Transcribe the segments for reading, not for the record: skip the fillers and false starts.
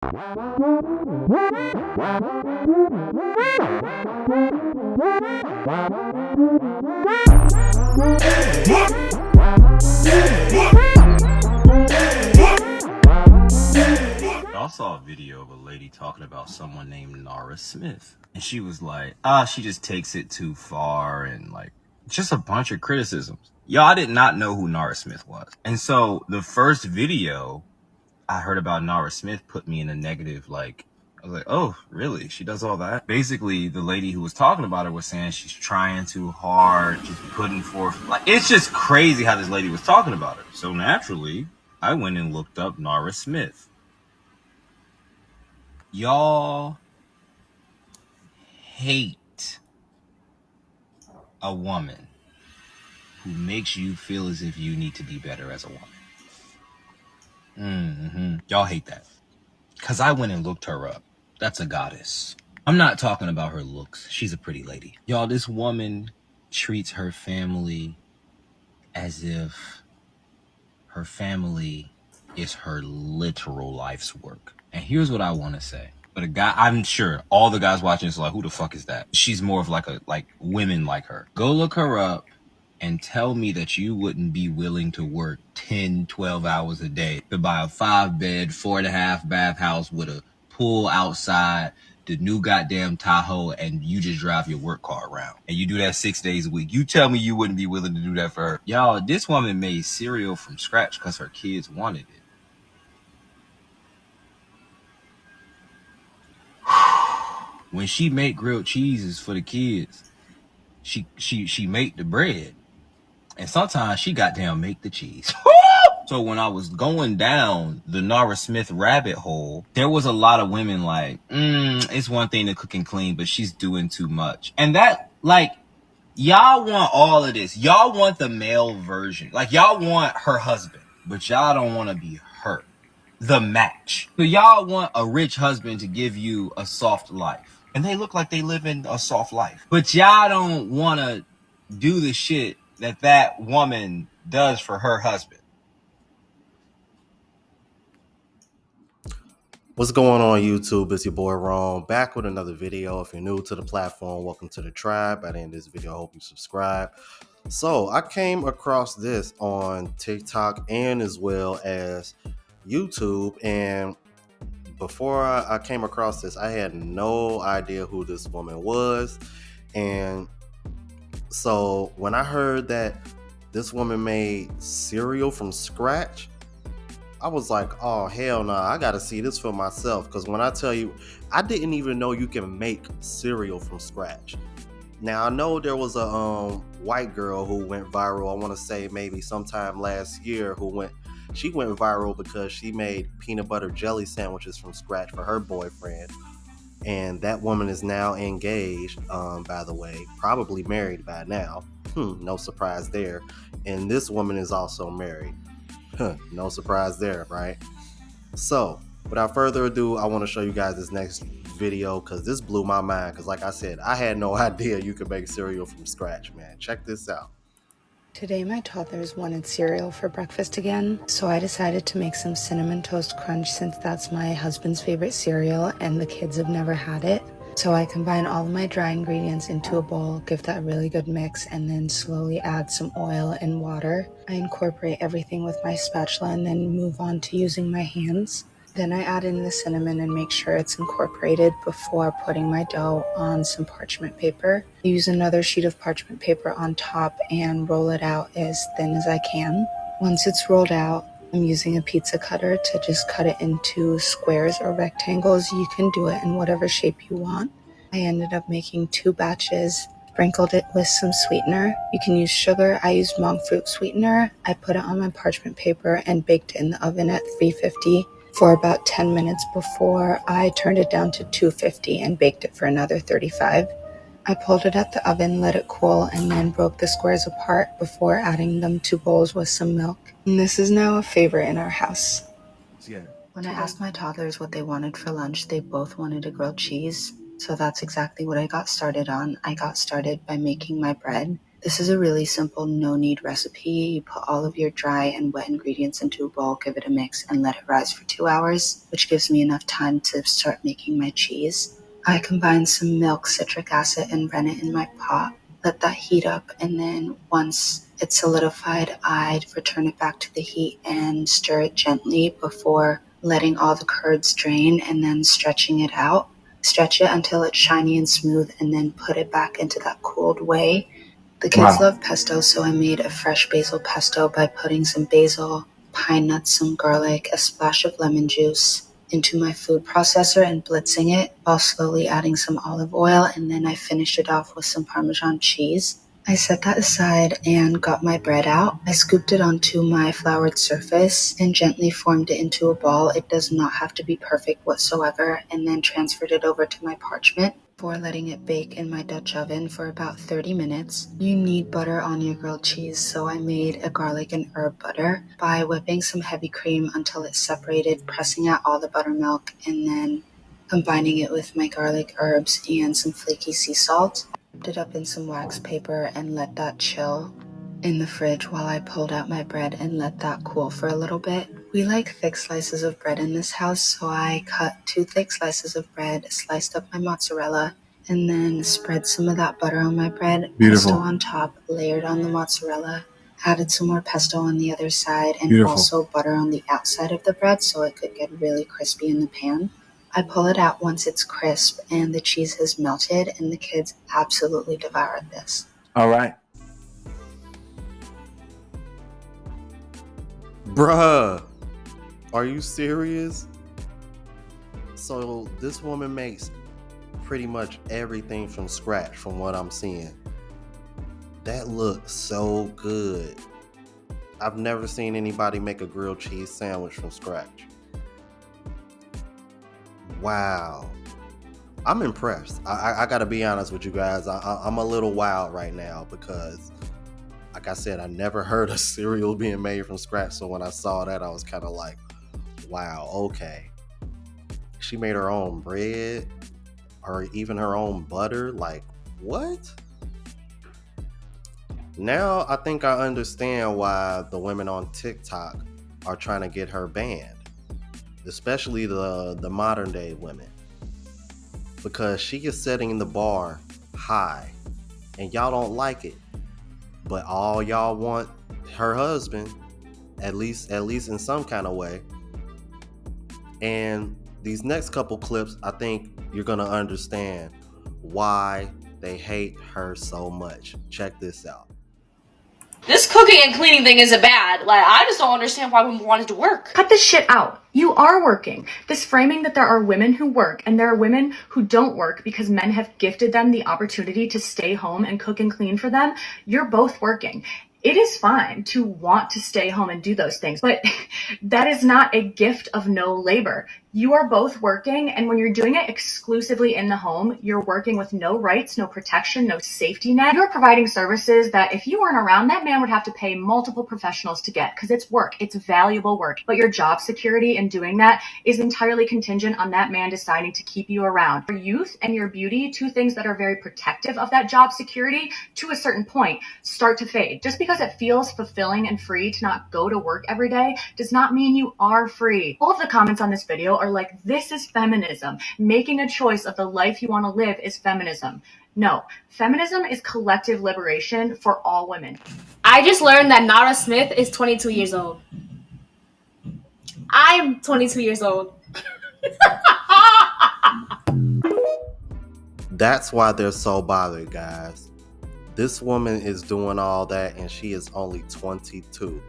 I saw a video of a lady talking about someone named Nara Smith. And she was like, she just takes it too far and like just a bunch of criticisms. Y'all, I did not know who Nara Smith was. And so the first video I heard about Nara Smith put me in a negative, like, I was like, oh, really? She does all that? Basically, the lady who was talking about her was saying she's trying too hard, she's putting forth, like, it's just crazy how this lady was talking about her. So naturally, I went and looked up Nara Smith. Y'all hate a woman who makes you feel as if you need to be better as a woman. Y'all hate that. Because I went and looked her up. That's a goddess. I'm not talking about her looks. She's a pretty lady. Y'all, this woman treats her family as if her family is her literal life's work. And here's what I want to say. But a guy, I'm sure all the guys watching is like, who the fuck is that? She's more of like women like her. Go look her up and tell me that you wouldn't be willing to work 10, 12 hours a day to buy a 5-bed, 4.5 bath house with a pool outside, the new goddamn Tahoe, and you just drive your work car around. And you do that 6 days a week. You tell me you wouldn't be willing to do that for her. Y'all, this woman made cereal from scratch because her kids wanted it. When she make grilled cheeses for the kids, she make the bread. And sometimes she goddamn make the cheese. So when I was going down the Nara Smith rabbit hole, there was a lot of women like, it's one thing to cook and clean, but she's doing too much. And that, like, y'all want all of this. Y'all want the male version. Like, y'all want her husband, but y'all don't want to be her. The match. So y'all want a rich husband to give you a soft life. And they look like they live in a soft life. But y'all don't want to do the shit that woman does for her husband. What's going on, YouTube? It's your boy Ron, back with another video. If you're new to the platform, welcome to the tribe. By the end of this video, I hope you subscribe. So I came across this on TikTok and as well as YouTube, and before I came across this, I had no idea who this woman was. And so when I heard that this woman made cereal from scratch, I was like, oh, hell no, I gotta see this for myself. Because when I tell you, I didn't even know you can make cereal from scratch. Now, I know there was a white girl who went viral, I want to say maybe sometime last year, she went viral because she made peanut butter jelly sandwiches from scratch for her boyfriend. And that woman is now engaged, by the way, probably married by now. No surprise there. And this woman is also married. No surprise there, right? So, without further ado, I want to show you guys this next video because this blew my mind. Because like I said, I had no idea you could make cereal from scratch, man. Check this out. Today my toddlers wanted cereal for breakfast again, so I decided to make some Cinnamon Toast Crunch since that's my husband's favorite cereal and the kids have never had it. So I combine all of my dry ingredients into a bowl, give that a really good mix, and then slowly add some oil and water. I incorporate everything with my spatula and then move on to using my hands. Then I add in the cinnamon and make sure it's incorporated before putting my dough on some parchment paper. I use another sheet of parchment paper on top and roll it out as thin as I can. Once it's rolled out, I'm using a pizza cutter to just cut it into squares or rectangles. You can do it in whatever shape you want. I ended up making 2 batches, sprinkled it with some sweetener. You can use sugar. I used monk fruit sweetener. I put it on my parchment paper and baked it in the oven at 350 for about 10 minutes before I turned it down to 250 and baked it for another 35. I pulled it out the oven, let it cool, and then broke the squares apart before adding them to bowls with some milk. And this is now a favorite in our house. Yeah. When I asked my toddlers what they wanted for lunch, they both wanted a grilled cheese. So that's exactly what I got started on. I got started by making my bread. This is a really simple no-knead recipe. You put all of your dry and wet ingredients into a bowl, give it a mix, and let it rise for 2 hours, which gives me enough time to start making my cheese. I combine some milk, citric acid, and rennet in my pot. Let that heat up, and then once it's solidified, I'd return it back to the heat and stir it gently before letting all the curds drain and then stretching it out. Stretch it until it's shiny and smooth, and then put it back into that cooled whey. The kids love pesto, so I made a fresh basil pesto by putting some basil, pine nuts, some garlic, a splash of lemon juice into my food processor and blitzing it while slowly adding some olive oil, and then I finished it off with some Parmesan cheese. I set that aside and got my bread out. I scooped it onto my floured surface and gently formed it into a ball. It does not have to be perfect whatsoever, and then transferred it over to my parchment before letting it bake in my Dutch oven for about 30 minutes. You need butter on your grilled cheese, so I made a garlic and herb butter by whipping some heavy cream until it's separated, pressing out all the buttermilk, and then combining it with my garlic, herbs, and some flaky sea salt. Wrapped it up in some wax paper and let that chill in the fridge while I pulled out my bread and let that cool for a little bit. We like thick slices of bread in this house, so I cut 2 thick slices of bread, sliced up my mozzarella, and then spread some of that butter on my bread. Beautiful. Pesto on top, layered on the mozzarella, added some more pesto on the other side, and also butter on the outside of the bread so it could get really crispy in the pan. I pull it out once it's crisp and the cheese has melted, and the kids absolutely devoured this. All right. Bruh, are you serious? So this woman makes pretty much everything from scratch from what I'm seeing. That looks so good. I've never seen anybody make a grilled cheese sandwich from scratch. Wow. I'm impressed. I gotta be honest with you guys. I'm a little wild right now because, like I said, I never heard of cereal being made from scratch. So when I saw that, I was kind of like, wow, okay. She made her own bread or even her own butter. Like, what? Now I think I understand why the women on TikTok are trying to get her banned, especially the modern day women, because she is setting the bar high and y'all don't like it, but all y'all want her husband, at least in some kind of way. And these next couple clips, I think you're gonna understand why they hate her so much. Check this out. This cooking and cleaning thing isn't bad. Like, I just don't understand why women wanted to work. Cut this shit out. You are working. This framing that there are women who work and there are women who don't work because men have gifted them the opportunity to stay home and cook and clean for them. You're both working. It is fine to want to stay home and do those things, but that is not a gift of no labor. You are both working, and when you're doing it exclusively in the home, you're working with no rights, no protection, no safety net. You're providing services that if you weren't around, that man would have to pay multiple professionals to get, because it's work, it's valuable work. But your job security in doing that is entirely contingent on that man deciding to keep you around. Your youth and your beauty, 2 things that are very protective of that job security, to a certain point, start to fade. Just because it feels fulfilling and free to not go to work every day does not mean you are free. All of the comments on this video are like, this is feminism. Making a choice of the life you want to live is feminism. No, feminism is collective liberation for all women. I just learned that Nara Smith is 22 years old. I'm 22 years old. That's why they're so bothered, guys. This woman is doing all that and she is only 22.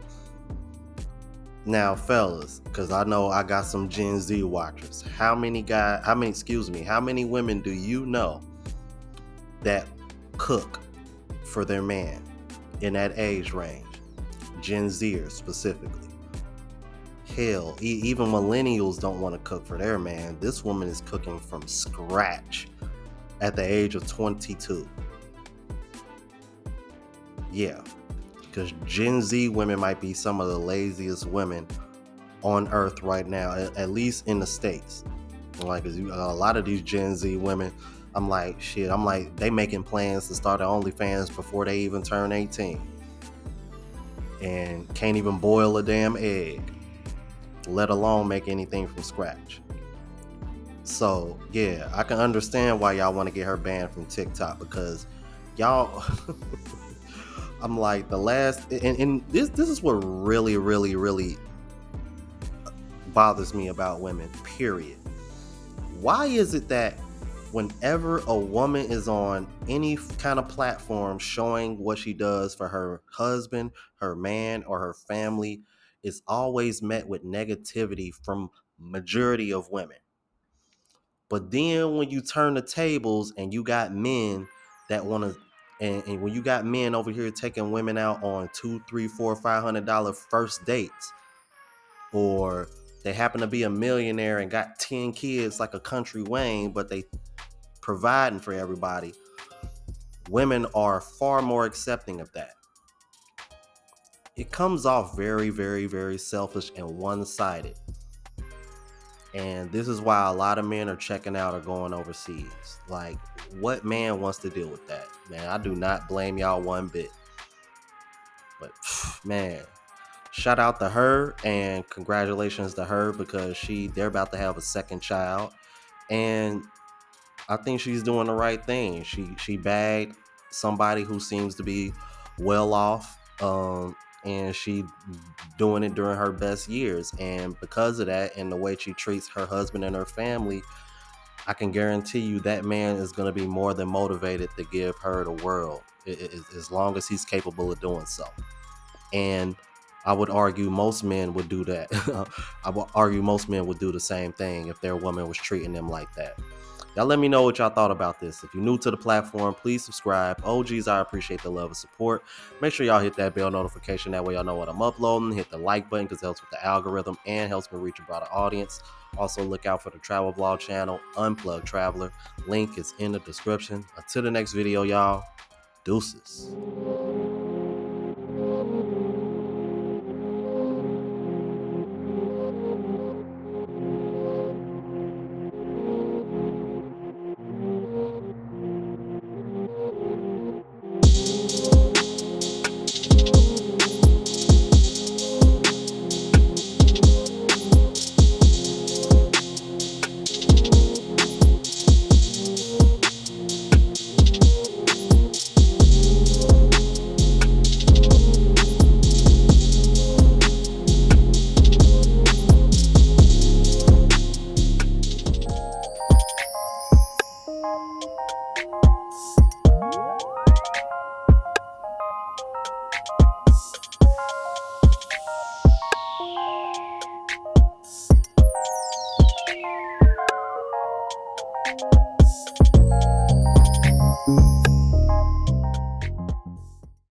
Now, fellas, because I know I got some Gen Z watchers. How many women do you know that cook for their man in that age range? Gen Zers specifically. Hell, even millennials don't want to cook for their man. This woman is cooking from scratch at the age of 22. Yeah. Because Gen Z women might be some of the laziest women on earth right now, at least in the States. Like, a lot of these Gen Z women, I'm like, shit, I'm like, they making plans to start an OnlyFans before they even turn 18. And can't even boil a damn egg, let alone make anything from scratch. So yeah, I can understand why y'all want to get her banned from TikTok, because y'all I'm like, the last, and this is what really bothers me about women, period. Why is it that whenever a woman is on any kind of platform showing what she does for her husband, her man, or her family, it's always met with negativity from majority of women? But then when you turn the tables and you got men that want to, and when you got men over here taking women out on $200, $300, $400, $500 first dates, or they happen to be a millionaire and got 10 kids like a country Wayne, but they providing for everybody, women are far more accepting of that. It comes off very selfish and one-sided. And this is why a lot of men are checking out or going overseas. Like, what man wants to deal with that? Man, I do not blame y'all one bit. But man, shout out to her and congratulations to her, because they're about to have a second child. And I think she's doing the right thing. She bagged somebody who seems to be well off, and she doing it during her best years. And because of that, and the way she treats her husband and her family, I can guarantee you that man is going to be more than motivated to give her the world, as long as he's capable of doing so. And I would argue most men would do that. I would argue most men would do the same thing if their woman was treating them like that. Y'all let me know what y'all thought about this. If you're new to the platform, please subscribe. OGs, I appreciate the love and support. Make sure y'all hit that bell notification. That way y'all know what I'm uploading. Hit the like button because it helps with the algorithm and helps me reach a broader audience. Also, look out for the travel vlog channel, Unplugged Traveler. Link is in the description. Until the next video, y'all. Deuces.